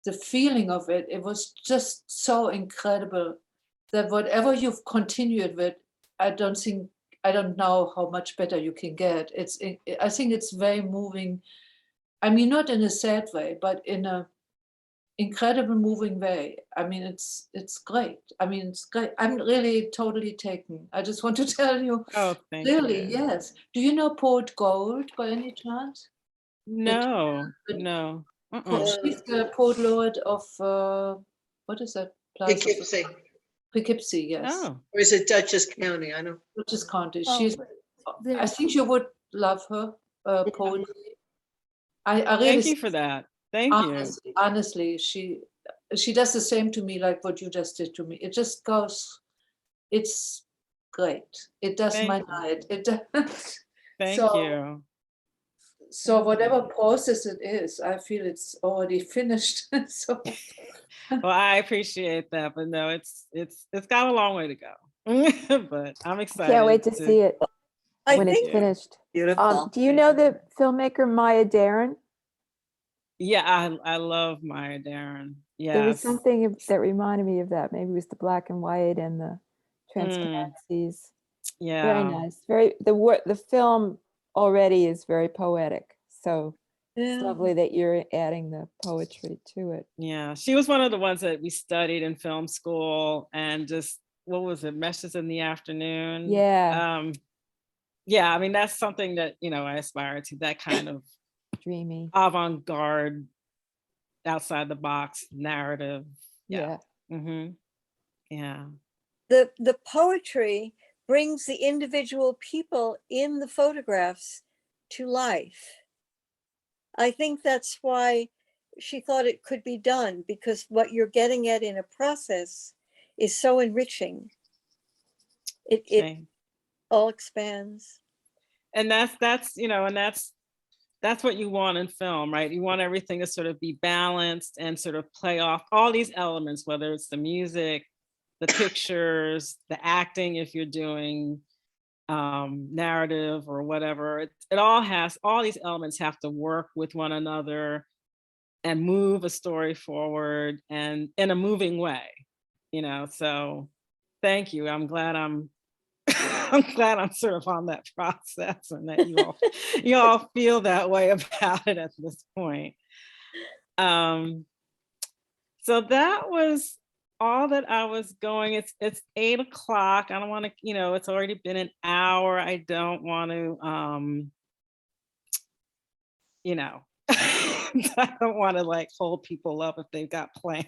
the feeling of it. It was just so incredible that whatever you've continued with, I don't know how much better you can get. I think it's very moving. I mean, not in a sad way, but in a incredible moving way. I mean, it's great. I mean, it's great. I'm really totally taken. I just want to tell you, Oh, thank really, you. yes. Do you know Poet Gold by any chance? No, no. She's the poet laureate of, what is that place? Poughkeepsie. Poughkeepsie, yes. Oh. Or is it Dutchess County? I don't. Dutchess County. Oh, She's, I think you would love her poetry. I really Thank you for that. Thank you. Honestly, she does the same to me like what you just did to me. It just goes, it's great. It does my night. It does. Thank you. So whatever process it is, I feel it's already finished. So Well, I appreciate that, but no, it's got a long way to go. But I'm excited. Can't wait to see it when it's think- finished. Beautiful. Do you know the filmmaker Maya Deren? Yeah, I love Maya Deren. There was Yes. something that reminded me of that. Maybe it was the black and white and the transparencies. Yeah. Very nice. The film already is very poetic. So it's lovely that you're adding the poetry to it. Yeah, she was one of the ones that we studied in film school, and just, what was it, Meshes in the Afternoon? Yeah. Yeah, I mean, that's something that, I aspire to, that kind of dreamy, avant-garde, outside the box narrative. Yeah. Mm-hmm. Yeah. The poetry brings the individual people in the photographs to life. I think that's why she thought it could be done, because what you're getting at in a process is so enriching. It all expands. And that's what you want in film, right? You want everything to sort of be balanced and sort of play off all these elements, whether it's the music, the pictures, the acting, if you're doing narrative or whatever. All these elements have to work with one another and move a story forward, and in a moving way, so thank you. I'm glad I'm sort of on that process, and that you all feel that way about it at this point. So that was all that I was going. It's 8 o'clock. I don't want to, it's already been an hour. I don't want to, I don't want to like hold people up if they've got plans.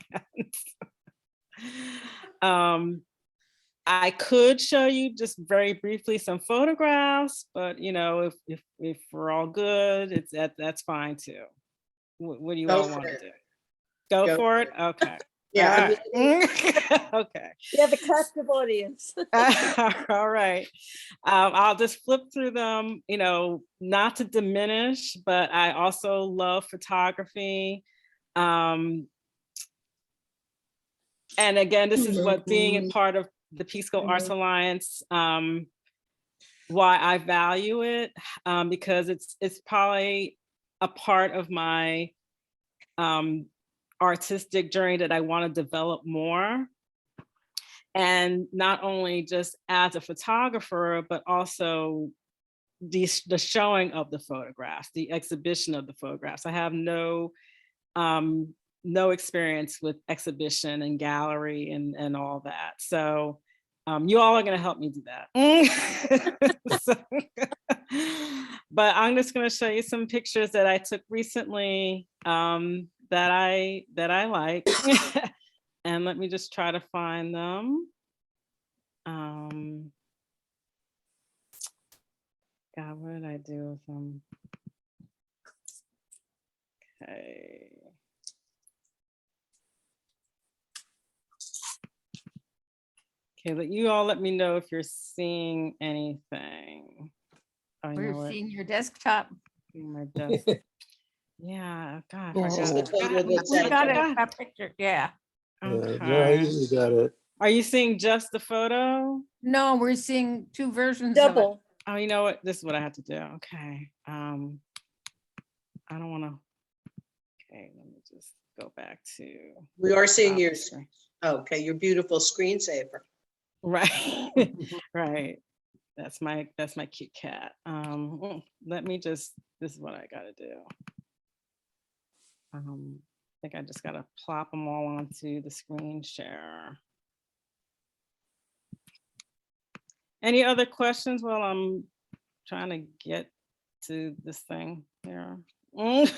I could show you just very briefly some photographs, but if we're all good, that's fine too. What do you all want to do? Go for it? Okay. Yeah. Okay. You have a captive audience. All right. I'll just flip through them, not to diminish, but I also love photography. And again, this is what being a part of the Peekskill Arts Alliance, why I value it, because it's probably a part of my artistic journey that I want to develop more. And not only just as a photographer, but also the showing of the photographs, the exhibition of the photographs. I have no experience with exhibition and gallery and all that. So you all are going to help me do that. But I'm just going to show you some pictures that I took recently that I like. And let me just try to find them. God, what did I do with them? Okay. Okay, but you all let me know if you're seeing anything. Oh, you know We're what? seeing your desktop. My desk. Yeah, God. Yeah, I just got the it. total that's We out got there. a picture. Yeah. Okay. you got it. Are you seeing just the photo? No, we're seeing two versions of it. Double. Oh, you know what? This is what I have to do. Okay. I don't want to. Okay, let me just go back to. We are seeing top your, screen. okay, your beautiful screensaver. Right. Right. That's my cute cat. Let me just. This is what I got to do. I think I just got to plop them all onto the screen share. Any other questions while I'm trying to get to this thing here? I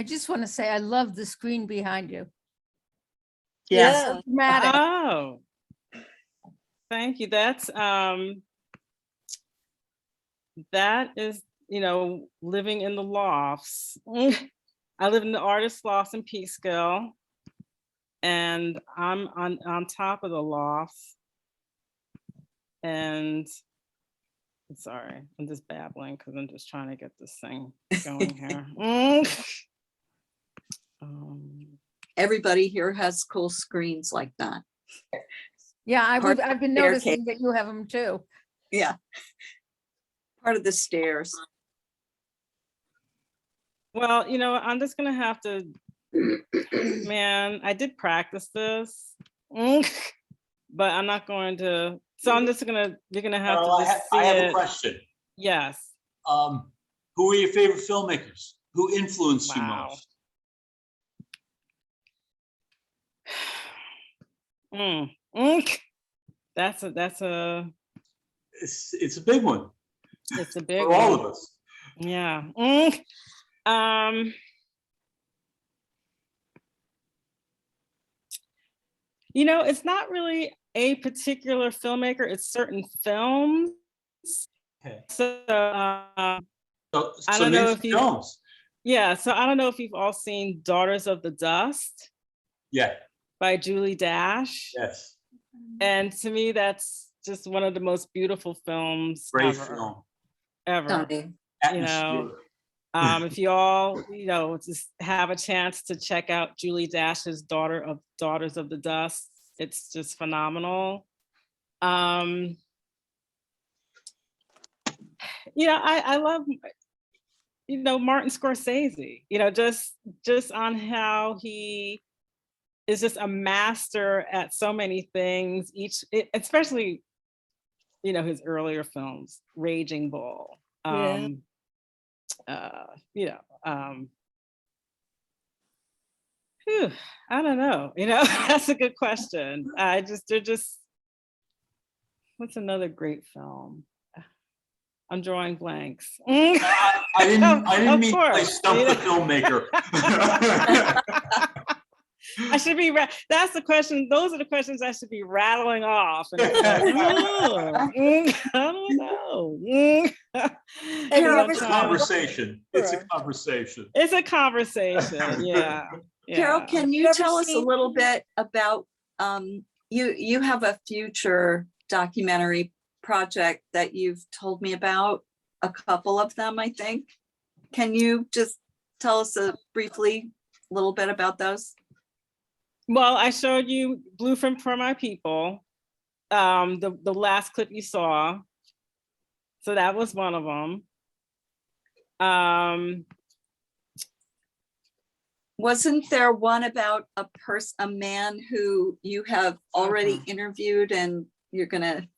just want to say, I love the screen behind you. Yes. So dramatic. Oh, thank you. That is, living in the lofts. I live in the artist lofts in Peekskill, and I'm on top of the lofts. And sorry, I'm just babbling because I'm just trying to get this thing going here. Everybody here has cool screens like that. Yeah, I've been Staircase. noticing that you have them too. Yeah. Part of the stairs. Well, I'm just gonna have to, man, I did practice this, but I'm not going to, so you're gonna have Carol, to just see I have it. a question. Yes. Who are your favorite filmmakers? Who influenced you most? That's a It's a big one. It's a big for all one. of us. Yeah. It's not really a particular filmmaker, it's certain films. Okay. So I So don't know name if some you films. Yeah, so I don't know if you've all seen Daughters of the Dust Yeah. by Julie Dash. Yes. And to me, that's just one of the most beautiful films Great ever. film. Ever. Stunning. If you all, just have a chance to check out Julie Dash's Daughters of the Dust, it's just phenomenal. I love, Martin Scorsese, just on how he is just a master at so many things, especially, his earlier films, Raging Bull. Yeah. I don't know, that's a good question. What's another great film? I'm drawing blanks. I didn't mean to stump the filmmaker. I should be, that's the question. Those are the questions I should be rattling off. And it's like, I don't know. It's a conversation. It's a conversation. It's a conversation. Yeah. Carol, can you tell us a little bit about, you have a future documentary project that you've told me about, a couple of them, I think. Can you just tell us briefly a little bit about those? Well, I showed you Blueprint for My People, the last clip you saw. So that was one of them. Wasn't there one about a man who you have already interviewed and you're gonna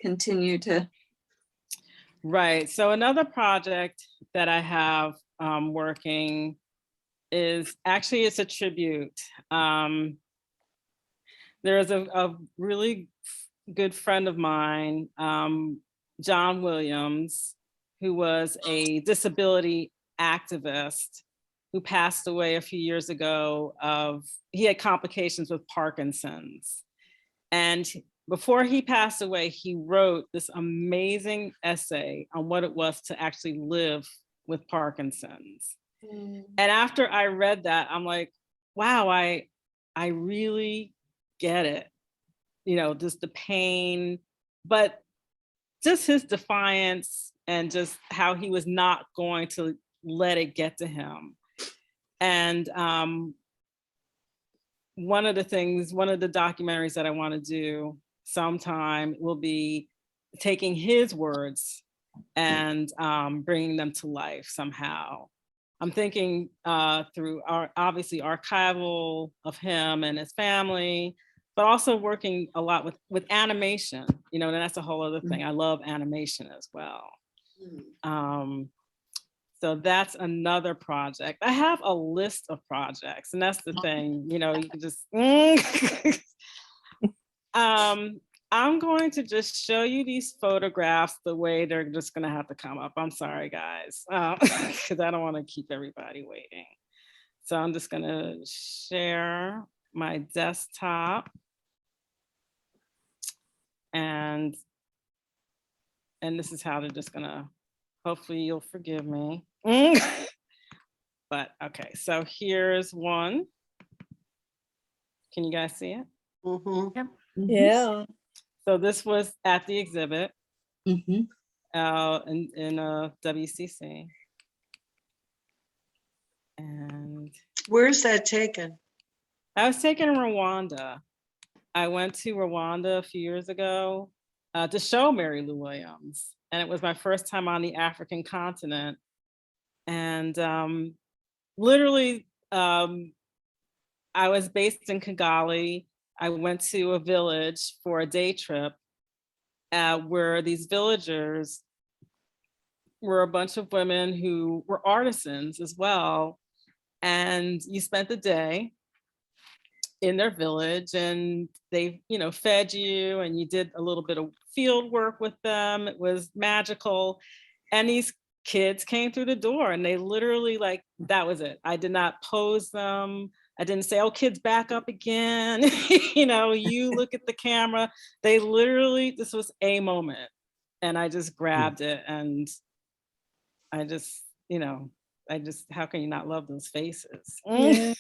continue to? Right, so another project that I have working is actually, it's a tribute. There's a really good friend of mine, John Williams, who was a disability activist who passed away a few years ago he had complications with Parkinson's. And before he passed away, he wrote this amazing essay on what it was to actually live with Parkinson's. And after I read that, I'm like, wow, I really get it. Just the pain, but just his defiance and just how he was not going to let it get to him. And one of the documentaries that I want to do sometime will be taking his words and bringing them to life somehow. I'm thinking through obviously archival of him and his family, but also working a lot with animation, and that's a whole other thing. I love animation as well. So that's another project. I have a list of projects, and that's the thing, you can just, I'm going to just show you these photographs the way they're just gonna have to come up. I'm sorry, guys, because I don't want to keep everybody waiting. So I'm just gonna share my desktop. And this is how they're just gonna, hopefully you'll forgive me. But okay, so here's one. Can you guys see it? Yeah. So this was at the exhibit in WCC. And where's that taken? I was taken in Rwanda. I went to Rwanda a few years ago to show Mary Lou Williams. And it was my first time on the African continent. And literally, I was based in Kigali. I went to a village for a day trip where these villagers were a bunch of women who were artisans as well. And you spent the day in their village and they, fed you and you did a little bit of field work with them. It was magical. And these kids came through the door and they literally that was it. I did not pose them. I didn't say, oh, kids, back up again. You look at the camera. They literally, this was a moment. And I just grabbed it and I just, how can you not love those faces? Yeah.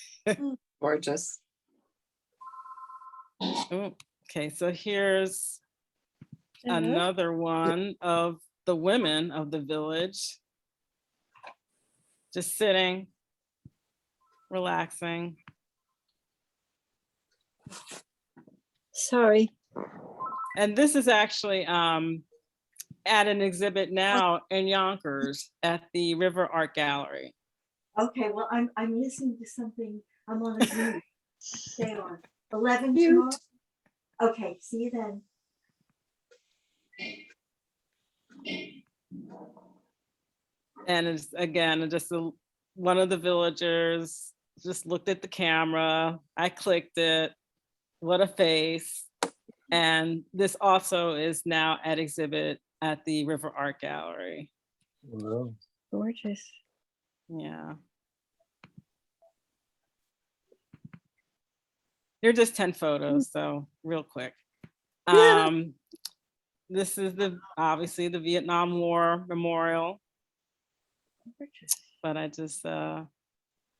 Gorgeous. Okay, so here's another one of the women of the village, just sitting, relaxing. Sorry. And this is actually at an exhibit now in Yonkers at the River Art Gallery. Okay, well, I'm listening to something. I'm on a Zoom. Stay on. 11 tomorrow? Okay, see you then. And it's again, just one of the villagers just looked at the camera. I clicked it. What a face. And this also is now at exhibit at the River Art Gallery. Wow. Gorgeous. Yeah. They're just 10 photos, so real quick. This is obviously the Vietnam War Memorial. But I just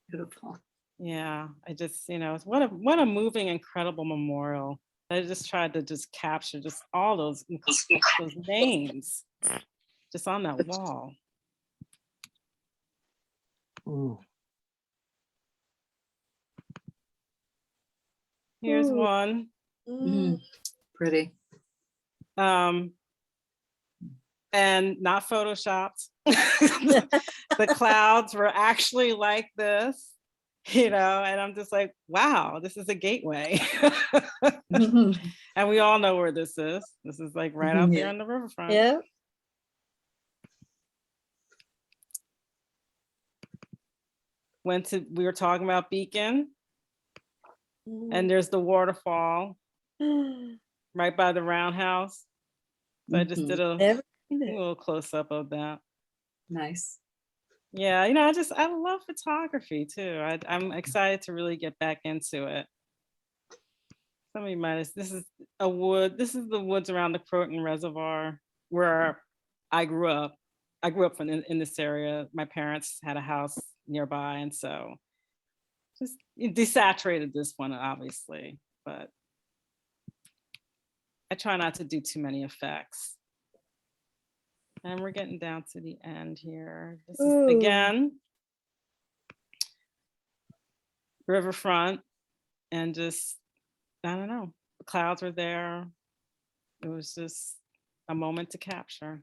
beautiful. Yeah, I just, what a moving, incredible memorial. I just tried to just capture just all those names just on that wall. Ooh. Here's one. Pretty. And not photoshopped. The clouds were actually like this, and I'm just like, wow, this is a gateway. And we all know where this is. This is like right out there on the riverfront. Yeah. We were talking about Beacon, and there's the waterfall right by the roundhouse. So I just did a little close up of that. Nice. Yeah, I love photography too. I'm excited to really get back into it. Somebody this is the woods around the Croton Reservoir where I grew up. I grew up in this area. My parents had a house nearby, and so just desaturated this one, obviously, but I try not to do too many effects. And we're getting down to the end here. This is again riverfront. and just, I don't know, the clouds were there. It was just a moment to capture.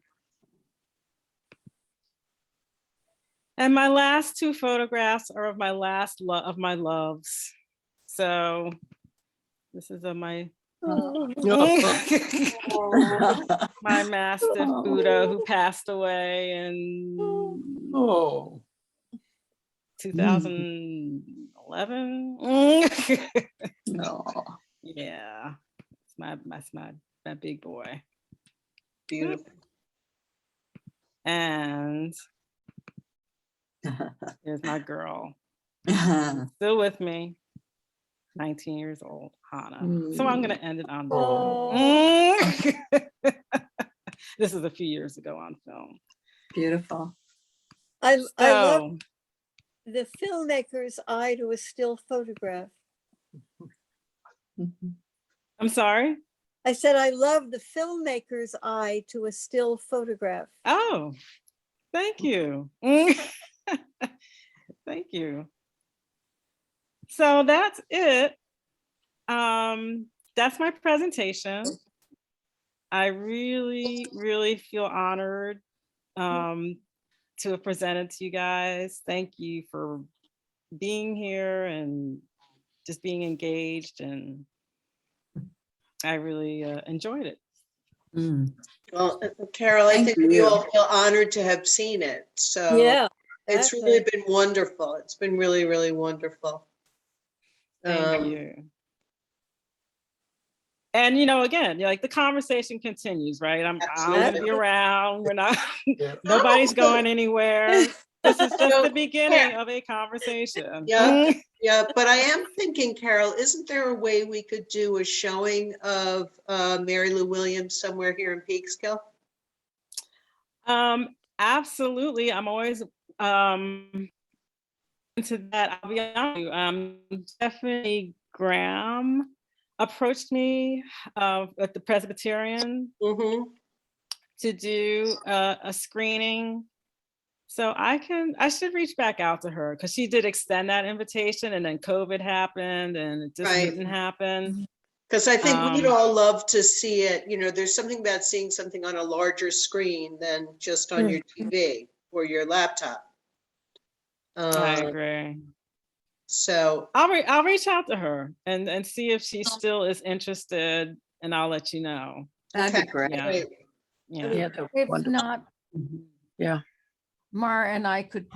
And my last two photographs are of my last of my loves. So this is of my my mastiff Buddha, who passed away in 2011. No. Yeah, it's my big boy. Beautiful. And here's my girl, still with me, 19 years old, Hannah. So I'm gonna end it on that. This is a few years ago on film. Beautiful. I love the filmmaker's eye to a still photograph. I'm sorry? I said, I love the filmmaker's eye to a still photograph. Oh, thank you. Thank you. So that's it. That's my presentation. I really, really feel honored to have presented to you guys. Thank you for being here and just being engaged, and I really enjoyed it. Well, Carol, I think we all feel honored to have seen it. So yeah, it's really been wonderful. It's been really, really wonderful. Thank you. And again, like the conversation continues, right? I'm gonna be around. We're not. Nobody's going anywhere. This is just the beginning of a conversation. Yeah, yeah. But I am thinking, Carol, isn't there a way we could do a showing of Mary Lou Williams somewhere here in Peekskill? Absolutely. I'm always into that. I'll be honest with you. Stephanie Graham approached me at the Presbyterian to do a screening. So I should reach back out to her, because she did extend that invitation, and then COVID happened and it just didn't happen. Because I think we'd all love to see it. There's something about seeing something on a larger screen than just on your TV or your laptop. I agree. So I'll reach out to her and see if she still is interested, and I'll let you know. That'd be great. Yeah. If not, yeah, Mara and I could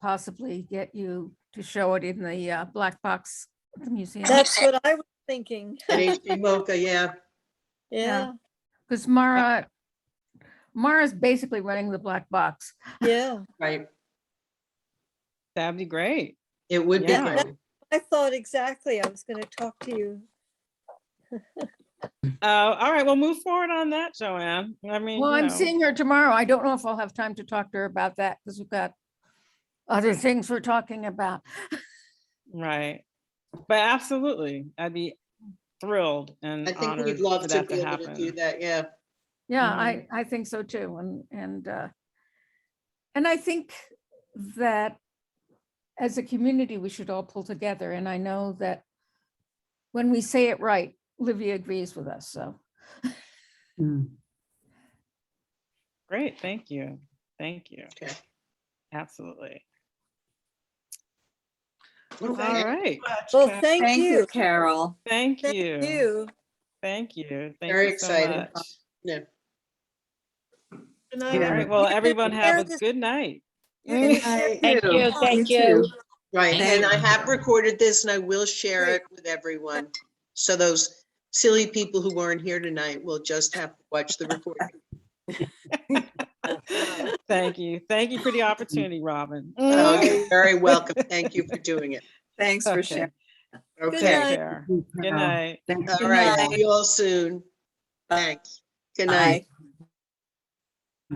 possibly get you to show it in the black box at the museum. That's what I was thinking. At HB Mocha, yeah. Yeah. Because Mara's basically running the black box. Yeah. Right. That'd be great. It would be great. I thought exactly. I was going to talk to you. All right, well, move forward on that, Joanne. I mean, Well, I'm seeing her tomorrow. I don't know if I'll have time to talk to her about that, because we've got other things we're talking about. Right. But absolutely, I'd be thrilled and I think honored we'd love for to that be able happen. to do that. Yeah. Yeah, I think so too. And I think that as a community, we should all pull together. And I know that when we say it right, Livia agrees with us, so. Great, thank you. Thank you. Okay. Absolutely. Well, All thank you right. Well, thank you. Carol. Thank Thank you. you. Thank you. Thank Very you so exciting. much. Yeah. Good night, All right, well, everyone have a good night. Thank you. Right, and I have recorded this and I will share it with everyone. So those silly people who weren't here tonight will just have to watch the recording. Thank you. Thank you for the opportunity, Robin. Oh, you're very welcome. Thank you for doing it. Thanks for sharing. Okay. Take care. Good night. All right, see you all soon. Thanks. Good night.